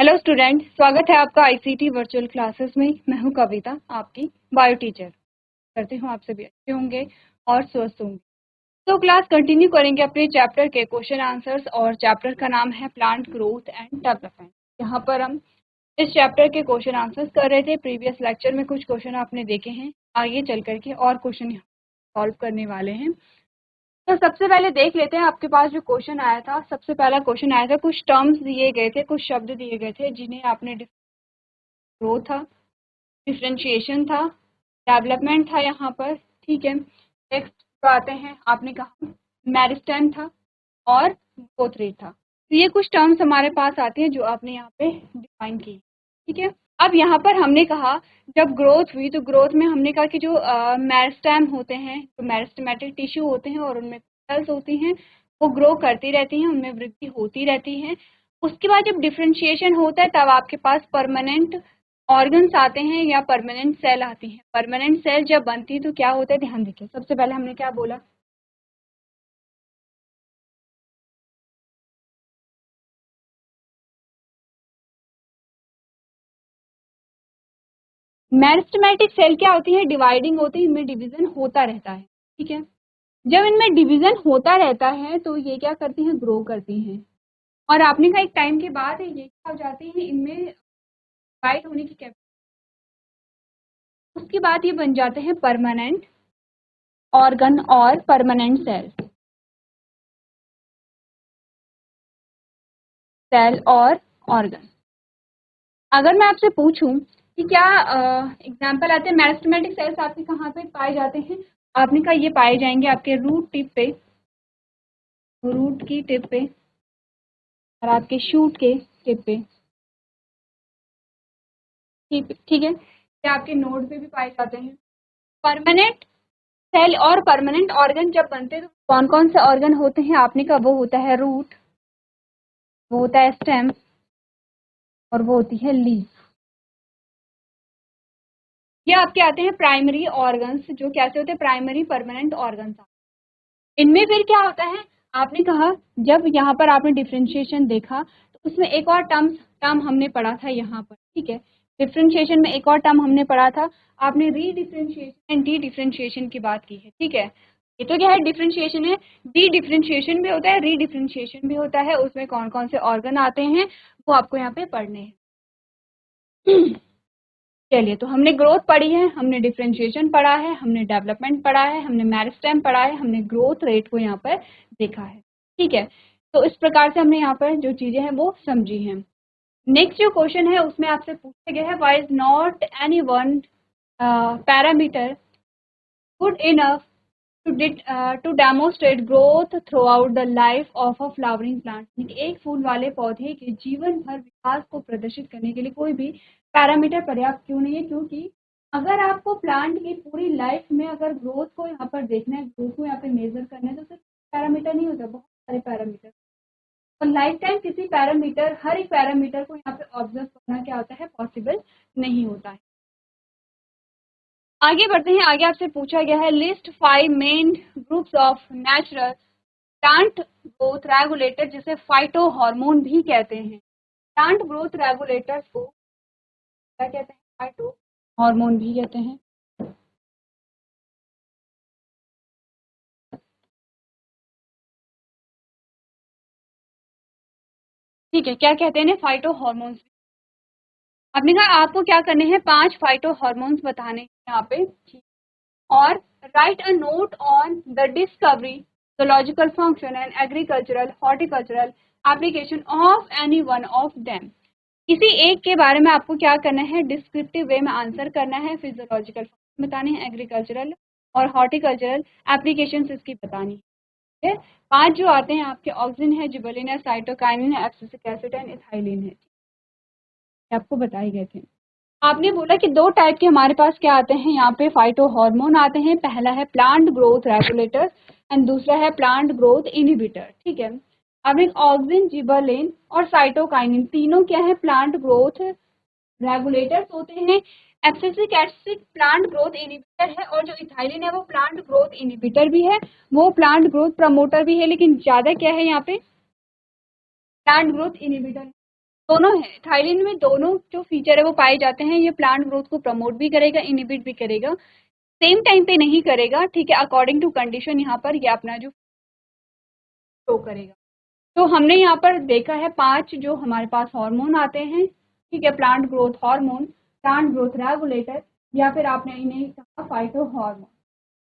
Hello student, स्वागत है आपका आईसीटी वर्चुअल क्लासेस में। मैं हूं कविता, आपकी बायो टीचर। करती हूं आप सभी अच्छे होंगे और स्वस्थ होंगे। तो क्लास कंटिन्यू करेंगे अपने चैप्टर के क्वेश्चन आंसर्स, और चैप्टर का नाम है प्लांट ग्रोथ एंड डेवलपमेंट। यहाँ पर हम इस चैप्टर के क्वेश्चन आंसर्स कर रहे थे। प्रीवियस लेक्चर में कुछ क्वेश्चन आपने देखे हैं, आगे चल करके और क्वेश्चन सॉल्व करने वाले हैं। तो सबसे पहले देख लेते हैं आपके पास जो क्वेश्चन आया था। सबसे पहला क्वेश्चन आया था, कुछ टर्म्स दिए गए थे, कुछ शब्द दिए गए थे जिन्हें आपने ग्रोथ था, डिफरेंशिएशन था, डेवलपमेंट था यहाँ पर। ठीक है, नेक्स्ट तो आते हैं, आपने कहा मेरिस्टेम था और ग्रोथ रेट था। तो ये कुछ टर्म्स हमारे पास आती हैं जो आपने यहाँ पे डिफाइन की। ठीक है, अब यहाँ पर हमने कहा जब ग्रोथ हुई तो ग्रोथ में हमने कहा कि जो मेरिस्टेम होते हैं, जो मेरिस्टेमेटिक टिश्यू होते हैं और उनमें सेल्स होती हैं, वो ग्रो करती रहती हैं, उनमें वृद्धि होती रहती है। उसके बाद जब डिफरेंशिएशन होता है तब आपके पास परमानेंट ऑर्गन्स आते हैं या परमानेंट सेल आती हैं। परमानेंट सेल जब बनती है तो क्या होता है, ध्यान देखिए। सबसे पहले हमने क्या बोला, मेरिस्टेमेटिक सेल क्या होती है, डिवाइडिंग होती है, इनमें डिवीजन होता रहता है। ठीक है, जब इनमें डिवीजन होता रहता है तो ये क्या करती हैं, ग्रो करती हैं। और आपने कहा एक टाइम के बाद ये क्या हो जाती है, इनमें डिवाइड होने की कैपेसिटी, उसके बाद ये बन जाते हैं परमानेंट ऑर्गन और परमानेंट सेल। सेल और ऑर्गन, अगर मैं आपसे पूछूं कि क्या एग्जाम्पल आते हैं, मेरिस्टेमेटिक सेल्स आपके कहाँ पे पाए जाते हैं, आपने कहा ये पाए जाएंगे आपके रूट टिप पे, रूट की टिप पे, और आपके शूट के टिप पे। ठीक है, ये आपके नोड पे भी पाए जाते हैं। परमानेंट सेल और परमानेंट ऑर्गन जब बनते हैं तो कौन कौन से ऑर्गन होते हैं, आपने कहा वो होता है रूट, वो होता है स्टेम, और वो होती है लीफ। ये आपके आते हैं प्राइमरी ऑर्गन्स, जो कैसे होते हैं, प्राइमरी परमानेंट ऑर्गन्स। इनमें फिर क्या होता है, आपने कहा जब यहाँ पर आपने डिफरेंशिएशन देखा तो उसमें एक और टर्म हमने पढ़ा था यहाँ पर। ठीक है, डिफरेंशिएशन में एक और टर्म हमने पढ़ा था, आपने री डिफरेंशिएशन, डी डिफरेंशिएशन की बात की है। ठीक है, ये तो क्या है, डिफरेंशिएशन है, डी डिफरेंशिएशन भी होता है, री डिफरेंशिएशन भी होता है। उसमें कौन कौन से ऑर्गन आते हैं वो आपको यहाँ पे पढ़ने हैं। चलिए, तो हमने ग्रोथ पढ़ी है, हमने डिफरेंशिएशन पढ़ा है, हमने डेवलपमेंट पढ़ा है, हमने मेरिस्टेम पढ़ा है, हमने ग्रोथ रेट को यहाँ पर देखा है। ठीक है, तो इस प्रकार से हमने यहाँ पर जो चीजें हैं वो समझी हैं। नेक्स्ट जो क्वेश्चन है उसमें आपसे पूछा गया है, why is not any one parameter good enough to demonstrate growth throughout the life of a flowering plant. एक फूल वाले पौधे के जीवन भर विकास को प्रदर्शित करने के लिए कोई भी पैरामीटर पर्याप्त क्यों नहीं है, क्योंकि अगर आपको प्लांट की पूरी लाइफ में अगर ग्रोथ को यहाँ पर देखना है, ग्रोथ को यहाँ पे मेजर करना है, तो सिर्फ पैरामीटर नहीं होता, बहुत सारे पैरामीटर। और लाइफ टाइम किसी पैरामीटर, हर एक पैरामीटर को यहाँ पे ऑब्जर्व करना क्या होता है, पॉसिबल नहीं होता है। आगे बढ़ते हैं, आगे आपसे पूछा गया है, list 5 main groups of natural plant growth regulator, जिसे फाइटो हार्मोन भी कहते हैं। प्लांट ग्रोथ रेगुलेटर्स को क्या कहते हैं, फाइटो हार्मोन भी कहते हैं। ठीक है, क्या कहते हैं, फाइटो हार्मोन्स। आपने कहा आपको क्या करने हैं, 5 फाइटो हार्मोन्स बताने हैं यहाँ पे, और right a note on the discovery, zoological function and agricultural horticultural application of any one of them। किसी एक के बारे में आपको क्या करना है, डिस्क्रिप्टिव वे में आंसर करना है, फिजियोलॉजिकल फंक्शन बताने हैं, एग्रीकल्चरल और हॉर्टिकल्चरल एप्लीकेशंस इसकी बतानी है। 5 जो आते हैं आपके, ऑक्सिन है, जिबरेलिन है, साइटोकाइनिन है, एब्सिसिक एसिड है, इथाइलिन है, आपको बताए गए थे। आपने बोला कि 2 टाइप के हमारे पास क्या आते हैं, यहाँ पे फाइटो हार्मोन आते हैं। पहला है प्लांट ग्रोथ रेगुलेटर एंड दूसरा है प्लांट ग्रोथ इनहिबिटर। ठीक है, अब एक ऑक्सिन, जिबरेलिन और साइटोकाइनिन, तीनों क्या है, प्लांट ग्रोथ रेगुलेटर्स होते हैं। Abscisic acid plant growth inhibitor है, और जो इथाइलिन है वो प्लांट ग्रोथ इनहिबिटर भी है, वो प्लांट ग्रोथ प्रमोटर भी है, लेकिन ज्यादा क्या है यहाँ पे, प्लांट ग्रोथ इनहिबिटर। दोनों है, थायलिन में दोनों जो फीचर है वो पाए जाते हैं। ये प्लांट ग्रोथ को प्रमोट भी करेगा, इनहिबिट भी करेगा, सेम टाइम पे नहीं करेगा, ठीक है, अकॉर्डिंग टू कंडीशन यहाँ पर ये अपना जो शो करेगा। तो हमने यहाँ पर देखा है 5 जो हमारे पास हार्मोन आते हैं, ठीक है, plant growth hormone, plant growth regulator, या फिर आपने इन्हें कहा फाइटो हार्मोन।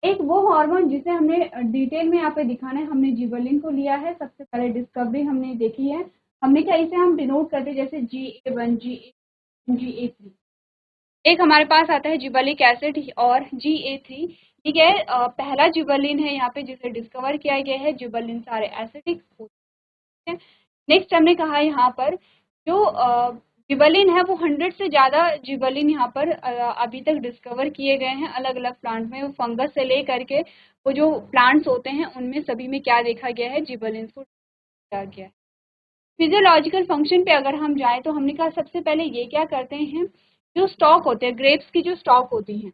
एक वो हार्मोन जिसे हमने डिटेल में यहाँ पे दिखाना है, हमने जिबरलिन को लिया है, सबसे पहले डिस्कवरी हमने देखी है, हमने क्या इसे हम डिनोट करते हैं जैसे GA1 GA3। एक हमारे पास आता है जिबरलिक एसिड और GA3, ठीक है, पहला जिबरलिन है यहाँ पे जिसे डिस्कवर किया गया है, जिबरलिन सारे एसिडिक होते हैं। नेक्स्ट हमने कहा यहाँ पर जो जिबरलिन है वो 100 से ज़्यादा जिबरलिन यहाँ पर अभी तक डिस्कवर किए गए हैं अलग अलग प्लांट में, फंगस से ले करके वो जो प्लांट्स होते हैं उनमें सभी में क्या देखा गया है, जिबरलिन को देखा गया है। फिजियोलॉजिकल फंक्शन पे अगर हम जाएं तो हमने कहा सबसे पहले ये क्या करते हैं, जो स्टॉक होते हैं ग्रेप्स की, जो स्टॉक होती हैं,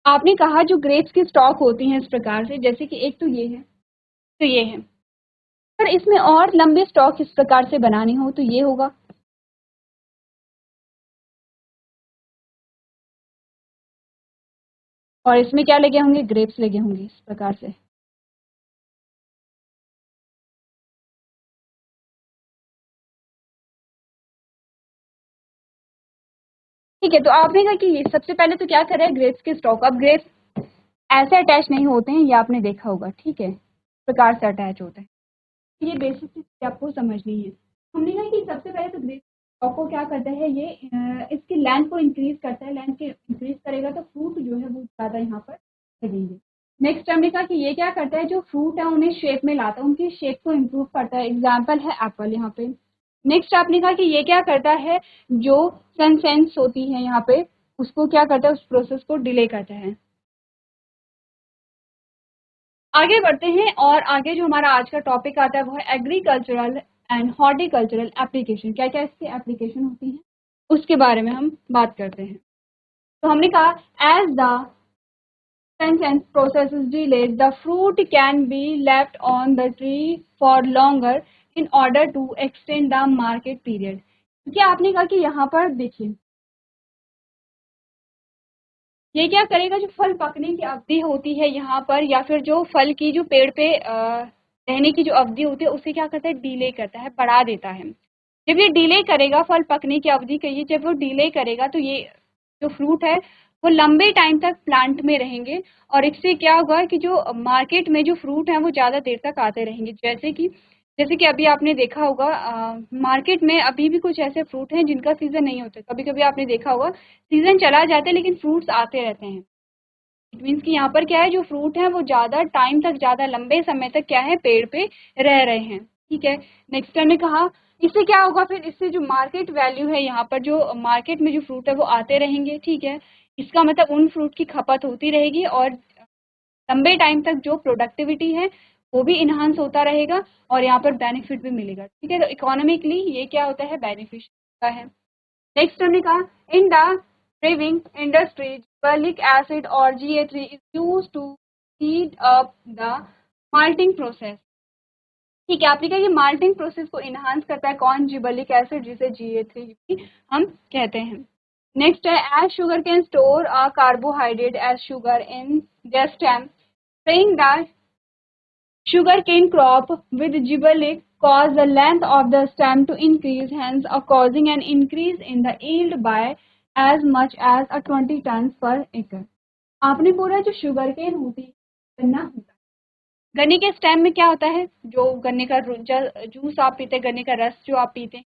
आपने कहा जो ग्रेप्स की स्टॉक होती हैं इस प्रकार से, जैसे कि एक तो ये है, तो ये है, पर इसमें और लंबे स्टॉक इस प्रकार से बनानी हो तो ये होगा, और इसमें क्या लगे होंगे, ग्रेप्स लगे होंगे इस प्रकार से। ठीक है, तो आपने कहा कि ये सबसे पहले तो क्या कर रहे हैं, ग्रेप्स के स्टॉक। अब ग्रेप्स ऐसे अटैच नहीं होते हैं, ये आपने देखा होगा, ठीक है, इस प्रकार से अटैच होते हैं। ये बेसिक चीज आपको समझनी है। हमने कहा कि सबसे पहले तो ग्रेप्स स्टॉक को क्या करता है, ये इसकी लेंथ को इंक्रीज करता है, लेंथ के इंक्रीज करेगा तो फ्रूट जो है वो ज़्यादा यहाँ पर लगेंगे। नेक्स्ट हमने कहा कि ये क्या करता है, जो फ्रूट है उन्हें शेप में लाता है, उनकी शेप को इम्प्रूव करता है, एग्जाम्पल है एप्पल यहाँ पे। नेक्स्ट आपने कहा कि ये क्या करता है, जो सनसेंस होती है यहाँ पे उसको क्या करता है, उस प्रोसेस को डिले करता है। आगे बढ़ते हैं, और आगे जो हमारा आज का टॉपिक आता है वो है एग्रीकल्चरल एंड हॉर्टिकल्चरल एप्लीकेशन, क्या क्या इसकी एप्लीकेशन होती हैं उसके बारे में हम बात करते हैं। तो हमने कहा as the sentence process is delayed, the fruit can be left on the tree for longer in order to extend the market period। क्योंकि आपने कहा कि यहाँ पर देखिए ये क्या करेगा, जो फल पकने की अवधि होती है यहाँ पर, या फिर जो फल की जो पेड़ पे रहने की जो अवधि होती है उसे क्या करता है, डिले करता है, बढ़ा देता है। जब ये डिले करेगा फल पकने की अवधि कहिए, जब वो डिले करेगा तो ये जो फ्रूट है वो लंबे टाइम तक प्लांट में रहेंगे, और इससे क्या होगा कि जो मार्केट में जो फ्रूट है वो ज़्यादा देर तक आते रहेंगे। जैसे कि अभी आपने देखा होगा मार्केट में अभी भी कुछ ऐसे फ्रूट हैं जिनका सीज़न नहीं होता, कभी कभी आपने देखा होगा सीज़न चला जाता है लेकिन फ्रूट्स आते रहते हैं। इट मीन्स कि यहाँ पर क्या है, जो फ्रूट है वो ज़्यादा टाइम तक, ज़्यादा लंबे समय तक क्या है, पेड़ पे रह रहे हैं, ठीक है। नेक्स्ट हमने कहा इससे क्या होगा, फिर इससे जो मार्केट वैल्यू है यहाँ पर, जो मार्केट में जो फ्रूट है वो आते रहेंगे, ठीक है। इसका मतलब उन फ्रूट की खपत होती रहेगी और लंबे टाइम तक जो प्रोडक्टिविटी है वो भी इन्हांस होता रहेगा, और यहाँ पर बेनिफिट भी मिलेगा, ठीक है। तो इकोनॉमिकली ये क्या होता है, बेनिफिशियल होता है। नेक्स्ट हमने कहा in the brewing industry gallic acid और GA3 is used to speed up the malting process। ठीक है, आपने कहा कि माल्टिंग प्रोसेस को इनहांस करता है कौन, जिबलिक एसिड, जिसे GA3 भी हम कहते हैं। नेक्स्ट है as sugarcane store a carbohydrate as sugar in their stem, saying that sugarcane crop with gibberellic cause the length of the stem to increase, hence causing an increase in the yield by as much as 20 tons per acre। आपने बोला जो sugar cane होती है, गन्ना होता है, गन्ने के स्टेम में क्या होता है, जो गन्ने का जूस आप पीते हैं, गन्ने का रस जो आप पीते हैं,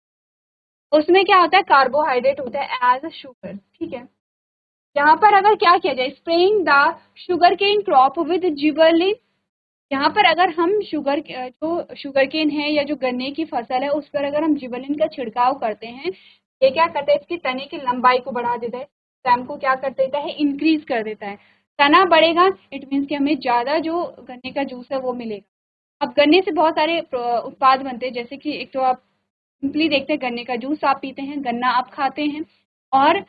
उसमें क्या होता है, कार्बोहाइड्रेट होता है एज शुगर, ठीक है। यहाँ पर अगर क्या किया जाए, spraying the sugarcane crop with gibberellic, यहाँ पर अगर हम जो शुगरकेन है या जो गन्ने की फसल है उस पर अगर हम जिबलिन का छिड़काव करते हैं, ये क्या करता है, इसकी तने की लंबाई को बढ़ा देता है, स्टेम को क्या कर देता है, इंक्रीज कर देता है। तना बढ़ेगा, इट मीन्स कि हमें ज़्यादा जो गन्ने का जूस है वो मिलेगा। अब गन्ने से बहुत सारे उत्पाद बनते हैं, जैसे कि एक तो आप सिंपली देखते हैं गन्ने का जूस आप पीते हैं, गन्ना आप खाते हैं, और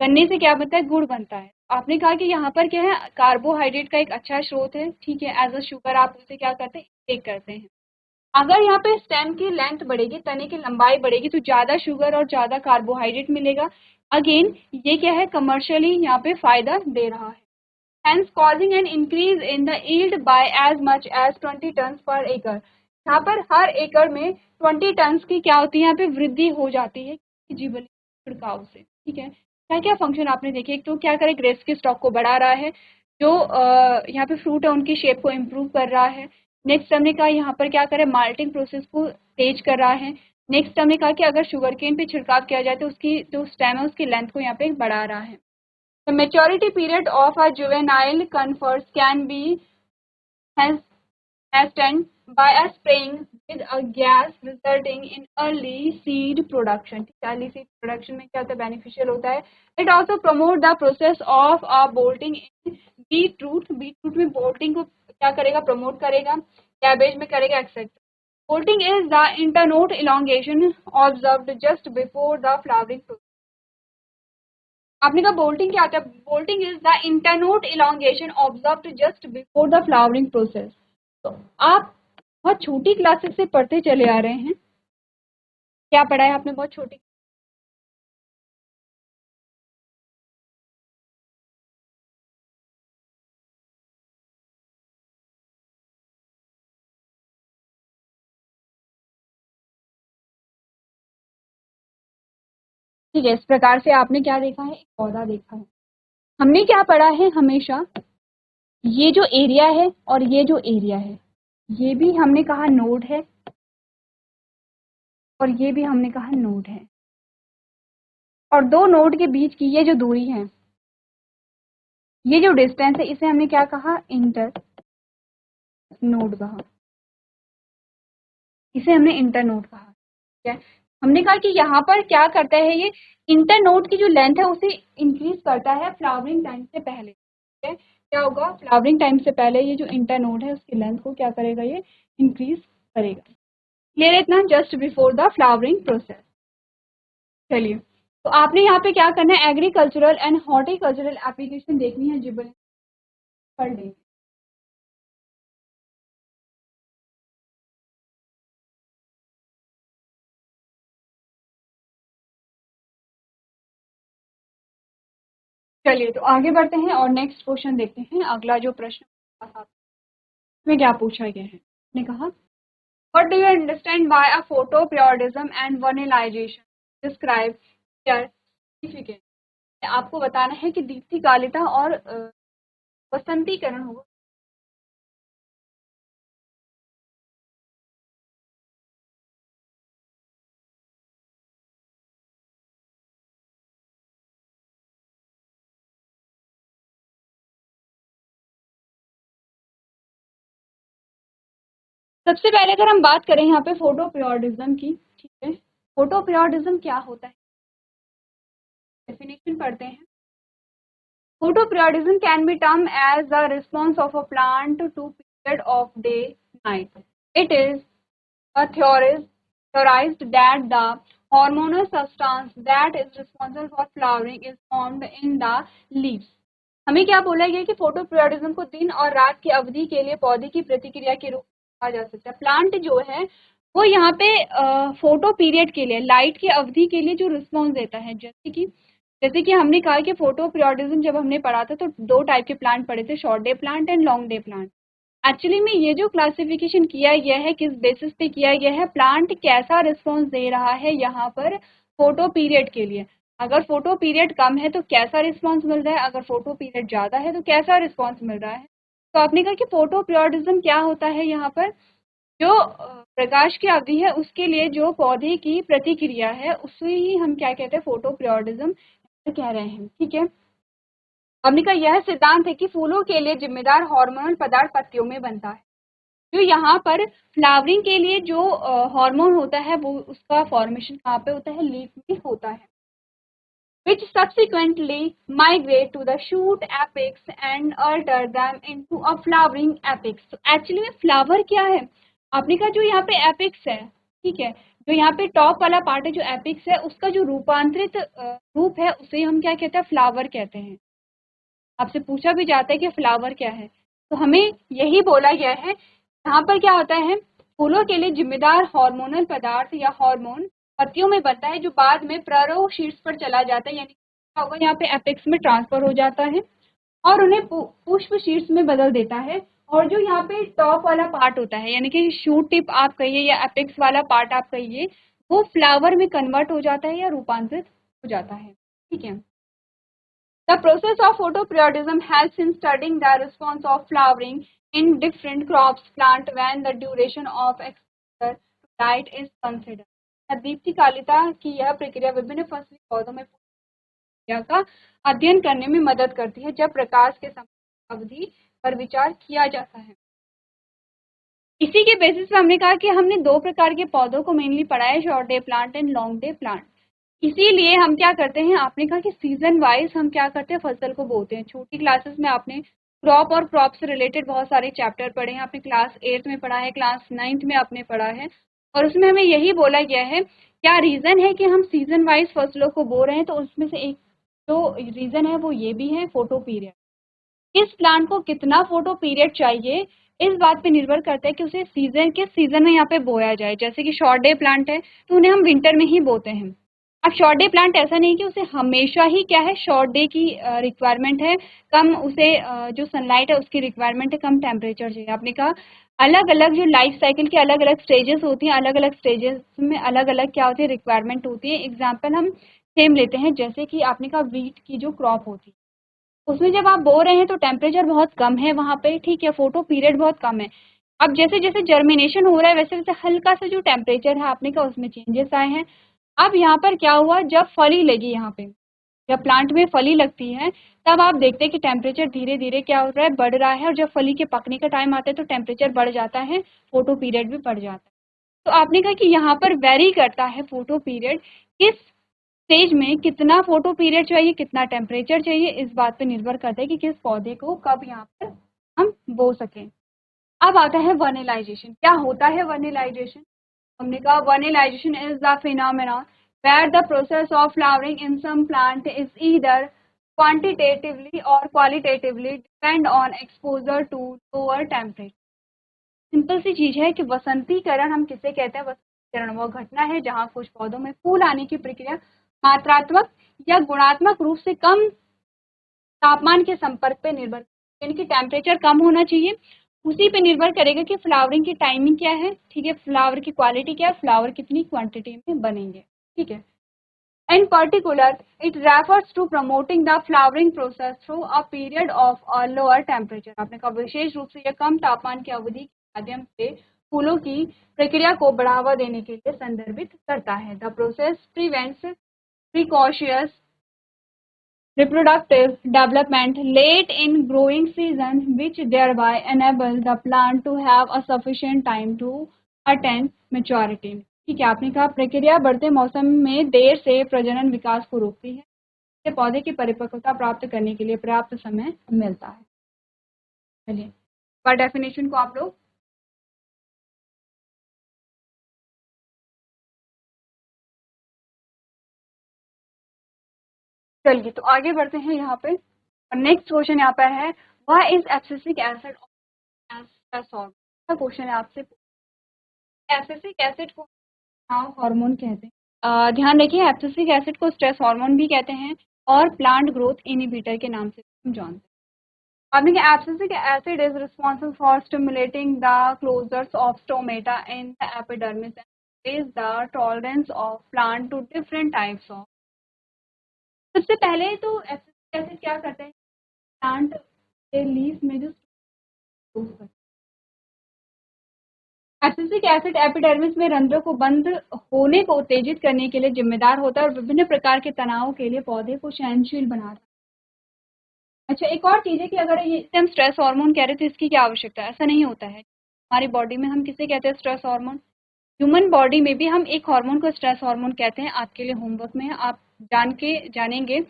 गन्ने से क्या बनता है, गुड़ बनता है, आपने कहा कि यहाँ पर क्या है, कार्बोहाइड्रेट का एक अच्छा स्रोत है, ठीक है, एज अ शुगर आप उसे क्या करते हैं, टेक करते हैं। अगर यहाँ पे स्टेम की लेंथ बढ़ेगी, तने की लंबाई बढ़ेगी, तो ज़्यादा शुगर और ज़्यादा कार्बोहाइड्रेट मिलेगा। अगेन ये क्या है, कमर्शियली यहाँ पे फायदा दे रहा है। hence causing an increase in the yield by as much as 20 tons per acre। यहाँ पर हर एकड़ में 20 टन्स की क्या होती है, यहाँ पे वृद्धि हो जाती है जीवल छिड़काव से, ठीक है। क्या क्या फंक्शन आपने देखे, एक तो क्या करे, ग्रेप्स के स्टॉक को बढ़ा रहा है, जो यहाँ पे फ्रूट है उनकी शेप को इम्प्रूव कर रहा है। नेक्स्ट हमने कहा यहाँ पर क्या करे, माल्टिंग प्रोसेस को तेज कर रहा है। नेक्स्ट हमने कहा कि अगर शुगर केन पे छिड़काव किया जाए तो उसकी जो स्टेम है उसकी लेंथ को यहाँ पे बढ़ा रहा है। The maturity period of a juvenile conifers can be hastened by a spraying with a gas resulting in early seed production। early seed production में क्या होता है, beneficial होता है। It also promote the process of a bolting in beetroot। beetroot में bolting को क्या करेगा, promote करेगा, cabbage में करेगा, etc। Bolting is the internode elongation observed just before the flowering process। आपने कहा बोल्टिंग क्या होता है, bolting is the internode elongation observed just before the flowering process. तो आप बहुत छोटी क्लासेस से पढ़ते चले आ रहे हैं, क्या पढ़ा है आपने बहुत छोटी, ठीक है। इस प्रकार से आपने क्या देखा है, एक पौधा देखा है। हमने क्या पढ़ा है हमेशा, ये जो एरिया है और ये जो एरिया है, ये भी हमने कहा नोड है और ये भी हमने कहा नोड है, और दो नोड के बीच की ये जो दूरी है, ये जो डिस्टेंस है, इसे हमने क्या कहा, इंटर नोड कहा, इसे हमने इंटर नोड कहा, ठीक है। हमने कहा कि यहाँ पर क्या करता है, ये इंटर नोड की जो लेंथ है उसे इंक्रीज करता है फ्लावरिंग टाइम से पहले, ठीक है। क्या होगा, फ्लावरिंग टाइम से पहले ये जो इंटर नोड है उसकी लेंथ को क्या करेगा, ये इंक्रीज करेगा। क्लियर है इतना, just before the flowering process. चलिए, तो आपने यहाँ पे क्या करना है, एग्रीकल्चरल एंड हॉर्टिकल्चरल एप्लीकेशन देखनी है जिबल पर डे। चलिए, तो आगे बढ़ते हैं और नेक्स्ट क्वेश्चन देखते हैं। अगला जो प्रश्न में क्या पूछा गया है, ने कहा What do you understand by a photoperiodism and vernalization? Describe their significance। आपको बताना है कि दीप्तिकालिता और वसंतीकरण होगा। सबसे पहले अगर हम बात करें यहाँ पे फोटोपीरियोडिज्म की, ठीक है, फोटोपीरियोडिज्म क्या होता है, डेफिनेशन पढ़ते हैं। Photoperiodism can be termed as the response of a plant to period of day night। It is a theorized that the hormonal substance that is responsible for flowering is formed in the leaves। हमें क्या बोला गया कि photoperiodism को दिन और रात की अवधि के लिए पौधे की प्रतिक्रिया के रूप में कहा जा सकता है। प्लांट जो है वो यहाँ पे फोटो पीरियड के लिए, लाइट की अवधि के लिए जो रिस्पॉन्स देता है, जैसे कि हमने कहा कि फोटोपीरियोडिज्म जब हमने पढ़ा था तो दो टाइप के प्लांट पढ़े थे, short day plant and long day plant. Actually में ये जो क्लासिफिकेशन किया गया है किस बेसिस पे किया गया है, प्लांट कैसा रिस्पॉन्स दे रहा है यहाँ पर फोटो पीरियड के लिए। अगर फोटो पीरियड कम है तो कैसा रिस्पॉन्स मिल रहा है, अगर फोटो पीरियड ज़्यादा है तो कैसा रिस्पॉन्स मिल रहा है। तो आपने कहा कि फोटो पीरियोडिज्म क्या होता है, यहाँ पर जो प्रकाश की अवधि है उसके लिए जो पौधे की प्रतिक्रिया है उसे ही हम क्या कहते हैं, फोटो पीरियोडिज्म कह रहे हैं, ठीक है। हमने कहा यह सिद्धांत है कि फूलों के लिए जिम्मेदार हार्मोनल पदार्थ पत्तियों में बनता है। जो यहाँ पर फ्लावरिंग के लिए जो हार्मोन होता है वो उसका फॉर्मेशन कहाँ पे होता है, लीफ में होता है, which subsequently migrate to the shoot apex and alter them into a flowering apex। तो एक्चुअली में फ्लावर क्या है, आपने कहा जो यहाँ पे एपेक्स है, ठीक है, जो यहाँ पे टॉप वाला पार्ट है जो एपेक्स है उसका जो रूपांतरित रूप है उसे हम क्या कहते हैं, फ्लावर कहते हैं। आपसे पूछा भी जाता है कि फ्लावर क्या है, तो हमें यही बोला गया है। यहाँ पर क्या होता है, फूलों के लिए जिम्मेदार हार्मोनल पदार्थ या हार्मोन पत्तियों में बनता है, जो बाद में प्ररोह शीर्ष पर चला जाता है, यानी क्या होगा यहाँ पे एपेक्स में ट्रांसफर हो जाता है और उन्हें पुष्प शीर्ष में बदल देता है। और जो यहाँ पे टॉप वाला पार्ट होता है, यानी कि शूट टिप आप कहिए या एपेक्स वाला पार्ट आप कहिए, वो फ्लावर में कन्वर्ट हो जाता है या रूपांतरित हो जाता है। ठीक है। The process of photoperiodism helps in studying the response of flowering in different crops plant when the duration of exposure to light is considered. दीप्तिकालिता की यह प्रक्रिया विभिन्न फसली पौधों में प्रक्रिया का अध्ययन करने में मदद करती है जब प्रकाश के समय अवधि पर विचार किया जाता है। इसी के बेसिस पे हमने कहा कि हमने दो प्रकार के पौधों को मेनली पढ़ा है, short day plant and long day plant. इसीलिए हम क्या करते हैं, आपने कहा कि सीजन वाइज हम क्या करते हैं, फसल को बोते हैं। छोटी क्लासेस में आपने क्रॉप और क्रॉप से रिलेटेड बहुत सारे चैप्टर पढ़े हैं, आपने क्लास 8 में पढ़ा है, क्लास 9th में आपने पढ़ा है, और उसमें हमें यही बोला गया है क्या रीजन है कि हम सीजन वाइज फसलों को बो रहे हैं। तो उसमें से एक जो रीजन है वो ये भी है, फोटो पीरियड। किस प्लांट को कितना फोटो पीरियड चाहिए इस बात पे निर्भर करता है कि उसे सीजन किस सीजन में यहाँ पे बोया जाए। जैसे कि शॉर्ट डे प्लांट है तो उन्हें हम विंटर में ही बोते हैं। अब शॉर्ट डे प्लांट ऐसा नहीं कि उसे हमेशा ही क्या है, शॉर्ट डे की रिक्वायरमेंट है, कम उसे जो सनलाइट है उसकी रिक्वायरमेंट है, कम टेम्परेचर चाहिए। आपने कहा अलग अलग जो लाइफ साइकिल के अलग अलग स्टेजेस होती हैं, अलग अलग स्टेजेस में अलग अलग क्या होती है, रिक्वायरमेंट होती है। एग्जाम्पल हम सेम लेते हैं, जैसे कि आपने कहा वीट की जो क्रॉप होती है उसमें जब आप बो रहे हैं तो टेम्परेचर बहुत कम है वहाँ पे, ठीक है, फोटो पीरियड बहुत कम है। अब जैसे जैसे जर्मिनेशन हो रहा है वैसे वैसे हल्का सा जो टेम्परेचर है आपने कहा उसमें चेंजेस आए हैं। अब यहाँ पर क्या हुआ, जब फली लगी, यहाँ पे जब प्लांट में फली लगती है तब आप देखते हैं कि टेम्परेचर धीरे धीरे क्या हो रहा है, बढ़ रहा है, और जब फली के पकने का टाइम आता है तो टेम्परेचर बढ़ जाता है, फोटो पीरियड भी बढ़ जाता है। तो आपने कहा कि यहाँ पर वेरी करता है फोटो पीरियड, किस स्टेज में कितना फोटो पीरियड चाहिए, कितना टेम्परेचर चाहिए, इस बात पे निर्भर करता है कि किस पौधे को कब यहाँ पर हम बो सकें। अब आता है वर्नेलाइजेशन। क्या होता है वर्नेलाइजेशन? हमने कहा vernalisation is the phenomena where the process of flowering in some plant is either quantitatively or qualitatively depend on exposure to lower temperature। Simple सी चीज है कि वसंतीकरण हम किसे कहते हैं, वसंतीकरण वो घटना है जहाँ कुछ पौधों में फूल आने की प्रक्रिया मात्रात्मक या गुणात्मक रूप से कम तापमान के संपर्क पे निर्भर, यानी कि टेम्परेचर कम होना चाहिए, उसी पे निर्भर करेगा कि फ्लावरिंग की टाइमिंग क्या है, ठीक है, फ्लावर की क्वालिटी क्या है, फ्लावर कितनी क्वांटिटी में बनेंगे, ठीक है। In particular, it refers to promoting the flowering process through a period of a lower temperature। आपने कहा विशेष रूप से यह कम तापमान की अवधि के माध्यम से फूलों की प्रक्रिया को बढ़ावा देने के लिए संदर्भित करता है। The process prevents precocious reproductive development late in growing season, which thereby enable the plant to have a sufficient time to attain maturity। ठीक है, आपने कहा प्रक्रिया बढ़ते मौसम में देर से प्रजनन विकास को रोकती है, इससे पौधे की परिपक्वता प्राप्त करने के लिए पर्याप्त समय मिलता है। चलिए पर डेफिनेशन को आप लोग चलिए तो आगे बढ़ते हैं यहाँ पे। नेक्स्ट क्वेश्चन यहाँ पर है, व्हाई इज एब्सिसिक एसिड का क्वेश्चन है आपसे। एब्सिसिक एसिड को हार्मोन कहते हैं। ध्यान रखिए एब्सिसिक एसिड को स्ट्रेस हार्मोन भी कहते हैं और प्लांट ग्रोथ इनहिबिटर के नाम से हम जानते हैं। अब देखिए abscisic acid is responsible for stimulating the closures of stomata in the epidermis and raise the tolerance of plant to different types of. सबसे पहले तो एब्सिसिक एसिड क्या करते हैं, प्लांट के लीफ में जो एब्सिसिक एसिड एपिडर्मिस में रंध्रों को बंद होने को उत्तेजित करने के लिए जिम्मेदार होता है और विभिन्न प्रकार के तनाव के लिए पौधे को सहनशील बनाता है। अच्छा एक और चीज़ है कि अगर ये हम स्ट्रेस हार्मोन कह रहे थे, इसकी क्या आवश्यकता है, ऐसा नहीं होता है। हमारी बॉडी में हम किसे कहते हैं, स्ट्रेस हार्मोन। ह्यूमन बॉडी में भी हम एक हार्मोन को स्ट्रेस हार्मोन कहते हैं। आपके लिए होमवर्क में है, आप जानेंगे,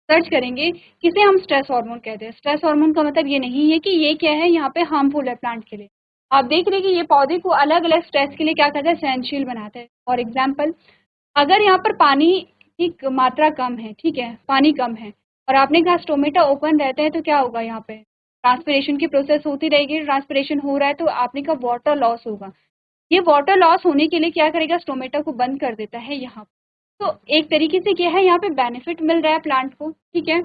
सर्च करेंगे किसे हम स्ट्रेस हार्मोन कहते हैं। स्ट्रेस हार्मोन का मतलब ये नहीं है कि ये क्या है यहाँ पे हार्मफुल है प्लांट के लिए। आप देख रहे हैं कि ये पौधे को अलग अलग स्ट्रेस के लिए क्या करता है, सहनशील बनाता है। फॉर एग्जाम्पल अगर यहाँ पर पानी की मात्रा कम है, ठीक है, पानी कम है, और आपने कहा स्टोमेटा ओपन रहते हैं तो क्या होगा, यहाँ पे ट्रांसपिरेशन की प्रोसेस होती रहेगी, ट्रांसपिरेशन हो रहा है तो आपने कहा वाटर लॉस होगा। ये वाटर लॉस होने के लिए क्या करेगा, स्टोमेटा को बंद कर देता है यहाँ पे। तो एक तरीके से क्या है, यहाँ पे बेनिफिट मिल रहा है प्लांट को, ठीक है।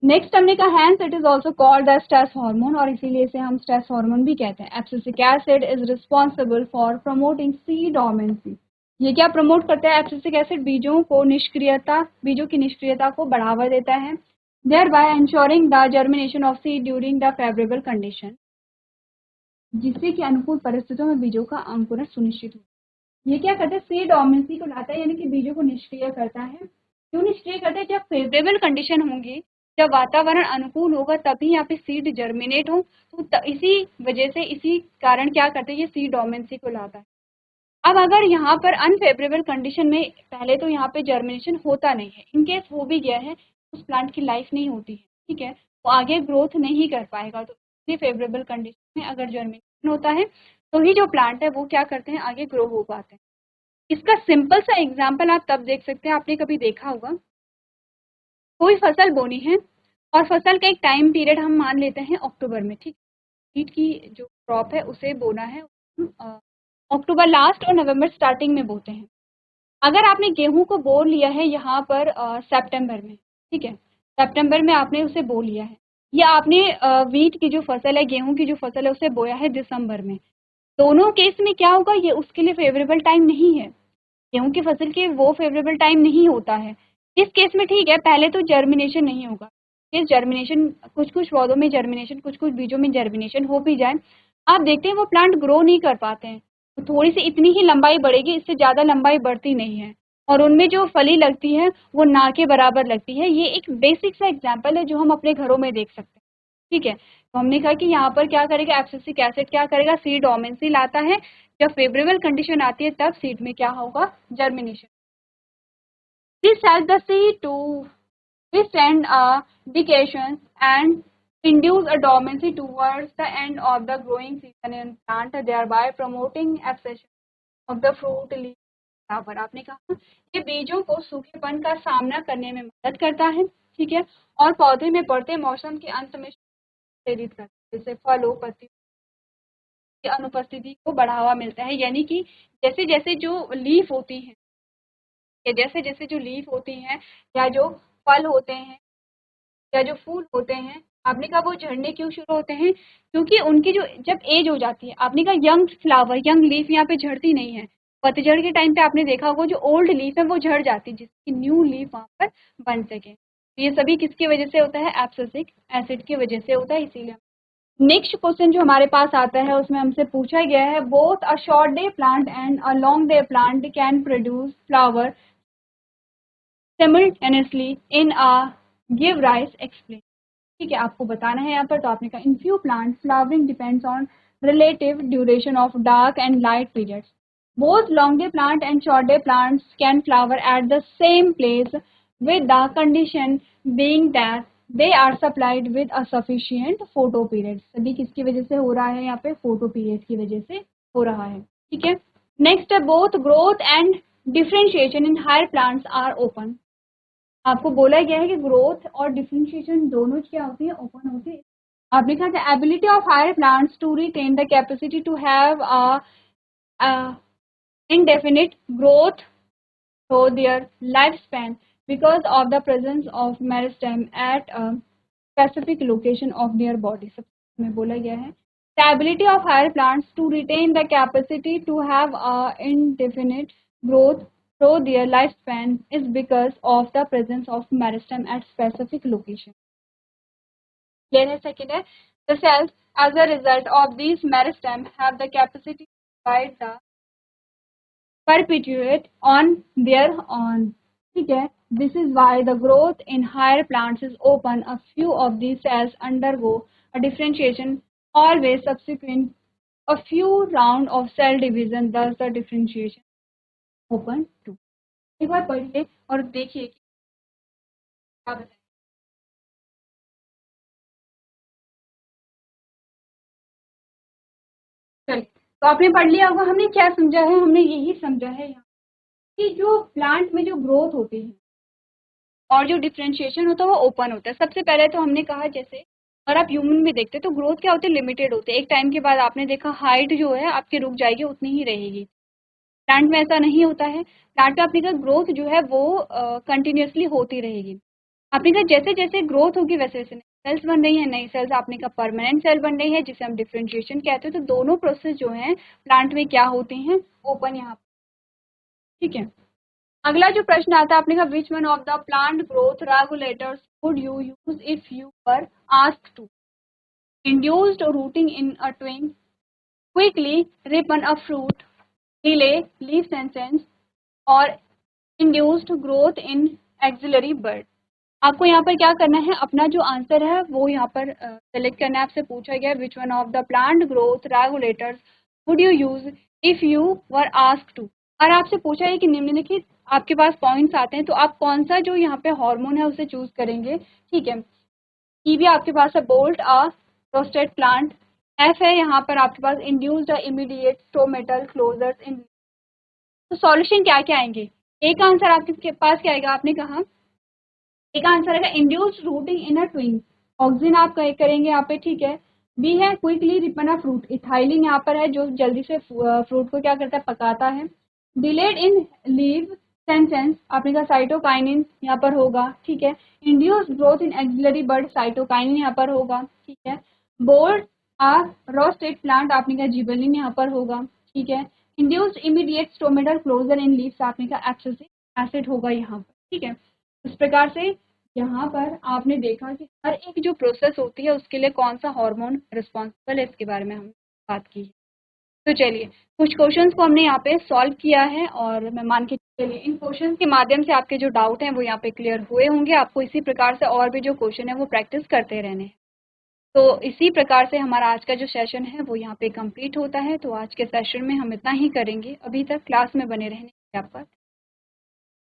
नेक्स्ट हमने कहा hence it is also called the stress hormone, और इसीलिए इसे हम स्ट्रेस हार्मोन भी कहते हैं। Abscisic acid is responsible for promoting seed dormancy. ये क्या प्रमोट करता है, एब्सिसिक एसिड बीजों को निष्क्रियता, बीजों की निष्क्रियता को बढ़ावा देता है, thereby ensuring the germination of seed during the favourable condition, जिससे कि अनुकूल परिस्थितियों में बीजों का अंकुरण सुनिश्चित हो। ये क्या करता है, सीड डोर्मेंसी को लाता है, यानी कि बीजों को निष्क्रिय करता है। क्यों निष्क्रिय करता है, जब फेवरेबल कंडीशन होंगी, जब वातावरण अनुकूल होगा तभी यहाँ पे सीड जर्मिनेट हो, तो इसी वजह से, इसी कारण क्या करते हैं, ये सीड डोर्मेंसी को लाता है। अब अगर यहाँ पर अनफेवरेबल कंडीशन में पहले तो यहाँ पे जर्मिनेशन होता नहीं है, इनकेस हो भी गया है उस प्लांट की लाइफ नहीं होती है, ठीक है, वो आगे ग्रोथ नहीं कर पाएगा। तो इसी फेवरेबल कंडीशन में अगर जर्मिनेशन होता है तो ही जो प्लांट है वो क्या करते हैं, आगे ग्रो हो पाते हैं। इसका सिंपल सा एग्जाम्पल आप तब देख सकते हैं, आपने कभी देखा होगा कोई फसल बोनी है और फसल का एक टाइम पीरियड हम मान लेते हैं अक्टूबर में, ठीक, वीट की जो क्रॉप है उसे बोना है अक्टूबर लास्ट और नवंबर स्टार्टिंग में बोते हैं। अगर आपने गेहूं को बो लिया है यहाँ पर सितंबर में, ठीक है, सितंबर में आपने उसे बो लिया है, या आपने वीट की जो फसल है, गेहूं की जो फसल है उसे बोया है दिसंबर में, दोनों केस में क्या होगा, ये उसके लिए फेवरेबल टाइम नहीं है, गेहूं की फसल के वो फेवरेबल टाइम नहीं होता है। इस केस में ठीक है, पहले तो जर्मिनेशन नहीं होगा, इस जर्मिनेशन कुछ कुछ पौधों में जर्मिनेशन, कुछ कुछ बीजों में जर्मिनेशन हो भी जाए, आप देखते हैं वो प्लांट ग्रो नहीं कर पाते हैं, तो थोड़ी सी इतनी ही लंबाई बढ़ेगी, इससे ज़्यादा लंबाई बढ़ती नहीं है, और उनमें जो फली लगती है वो ना के बराबर लगती है। ये एक बेसिक सा एग्जाम्पल है जो हम अपने घरों में देख सकते हैं, ठीक है। तो हमने कहा कि यहाँ पर क्या करेगा, एब्सिसिक एसिड क्या करेगा, सीड डोर्मेंसी लाता है, जब फेवरेबल कंडीशन आती है तब सीड में क्या होगा, germination. This help the seed to withstand decayation and induce a dormancy towards the end of the growing season in plant, thereby promoting abscission of the fruit leaf flower। आपने कहा ये बीजों को सूखेपन का सामना करने में मदद करता है, ठीक है, और पौधे में बढ़ते मौसम के अंत में प्रेरित करता है, जैसे फलों पत्ती की अनुपस्थिति को बढ़ावा मिलता है। यानी कि जैसे जैसे जो लीफ होती हैं, या जैसे जैसे जो लीफ होती हैं या जो फल होते हैं या जो फूल होते हैं, आपने कहा वो झड़ने क्यों शुरू होते हैं, क्योंकि उनकी जो जब एज हो जाती है, आपने कहा यंग फ्लावर, यंग लीफ यहाँ पे झड़ती नहीं है, पतझड़ के टाइम पे आपने देखा होगा जो ओल्ड लीफ है वो झड़ जाती है, जिसकी न्यू लीफ वहाँ पर बन सके। तो ये सभी किसकी वजह से होता है, एब्सिसिक एसिड की वजह से होता है। इसीलिए नेक्स्ट क्वेश्चन जो हमारे पास आता है उसमें हमसे पूछा गया है, both a short day plant and a long day plant can produce flower simultaneously in a give rise explain। ठीक है, आपको बताना है यहाँ पर। तो आपने कहा in few plant flowering depends on relative duration of dark and light periods, both long day plant and short day plants can flower at the same place, with the condition being that they are supplied with a sufficient photo period। सभी किसकी वजह से हो रहा है, यहाँ पे photo period की वजह से हो रहा है, ठीक है। Next, both growth and differentiation in higher plants are open. आपको बोला गया है कि ग्रोथ और डिफरेंशिएशन दोनों क्या होती है, ओपन होती है। आपने कहा the ability of higher plants to retain the capacity to have a indefinite growth through their lifespan because of the presence of meristem at a specific location of their body। सबमें बोला गया है the ability of higher plants to retain the capacity to have a indefinite growth through their lifespan is because of the presence of meristem at specific location। Clear है? Second है the cells as a result of these meristem have the capacity to provide the perpetuate on their own, ठीक है। This is why the growth in higher plants is open, a few of these cells undergo a differentiation always subsequent a few round of cell division, thus the differentiation open to। एक बार पढ़िए और देखिए क्या बताएं। चलिए, तो आपने पढ़ लिया होगा हमने क्या समझा है, हमने यही समझा है यहाँ कि जो प्लांट में जो ग्रोथ होती है और जो डिफ्रेंशिएशन होता है वो ओपन होता है। सबसे पहले तो हमने कहा जैसे और आप ह्यूमन में देखते हैं तो ग्रोथ क्या होते हैं, लिमिटेड होते हैं। एक टाइम के बाद आपने देखा हाइट जो है आपकी रुक जाएगी, उतनी ही रहेगी। प्लांट में ऐसा नहीं होता है। प्लांट में आपने कहा ग्रोथ जो है वो कंटिन्यूसली होती रहेगी। आपने कहा जैसे जैसे ग्रोथ होगी वैसे वैसे सेल्स बन रही है, नई सेल्स आपने कहा परमानेंट सेल बन रही है जिसे हम डिफ्रेंशिएशन कहते हैं। तो दोनों प्रोसेस जो हैं प्लांट में क्या होते हैं, ओपन यहाँ पर। ठीक है, अगला जो प्रश्न आता है आपने कहा which one of the plant growth regulators would you use if you were asked to induced rooting in a twig, quickly ripen a fruit, delay leaf senescence और induced growth in axillary bud। आपको यहाँ पर क्या करना है, अपना जो answer है वो यहाँ पर सेलेक्ट करना है। आपसे पूछा गया which one of the plant growth regulators would you use if you were asked to. और आपसे पूछा है कि निम्नलिखित आपके पास पॉइंट्स आते हैं तो आप कौन सा जो यहाँ पे हार्मोन है उसे चूज करेंगे। ठीक है, ई भी आपके पास है बोल्ट आ प्रोस्टेट प्लांट, एफ है यहाँ पर आपके पास इंड्यूस्ड इमीडिएट स्टोमेटल क्लोजर्स इन। तो सॉल्यूशन क्या क्या आएंगे, एक आंसर आपके पास क्या आएगा, आपने कहा एक आंसर आएगा induced rooting in a ट्विंग, auxin आप करेंगे यहाँ पे। ठीक है, बी है quickly Ripon a fruit, ethylene यहाँ पर है जो जल्दी से फ्रूट को क्या करता है, पकाता है। डिलेड इन लीव सेंसेंस आपने कहा साइटोकाइनिन यहाँ पर होगा। ठीक है, induce growth in axillary bud, cytokinin यहाँ पर होगा। ठीक है, बोल्ड आ रोस्टेड प्लांट आपने कहा जिबेलिन यहाँ पर होगा। ठीक है, induced immediate stomatal closure in leaves आपने कहा एब्सिसिक एसिड होगा यहाँ पर। ठीक है, इस प्रकार से यहाँ पर आपने देखा कि हर एक जो प्रोसेस होती है उसके लिए कौन सा हार्मोन रिस्पॉन्सिबल है, इसके बारे में हम बात की। तो चलिए कुछ क्वेश्चंस को हमने यहाँ पे सॉल्व किया है और मैं मान के चलिए इन क्वेश्चंस के माध्यम से आपके जो डाउट हैं वो यहाँ पे क्लियर हुए होंगे। आपको इसी प्रकार से और भी जो क्वेश्चन है वो प्रैक्टिस करते रहने हैं। तो इसी प्रकार से हमारा आज का जो सेशन है वो यहाँ पे कंप्लीट होता है। तो आज के सेशन में हम इतना ही करेंगे। अभी तक क्लास में बने रहने के लिए आपका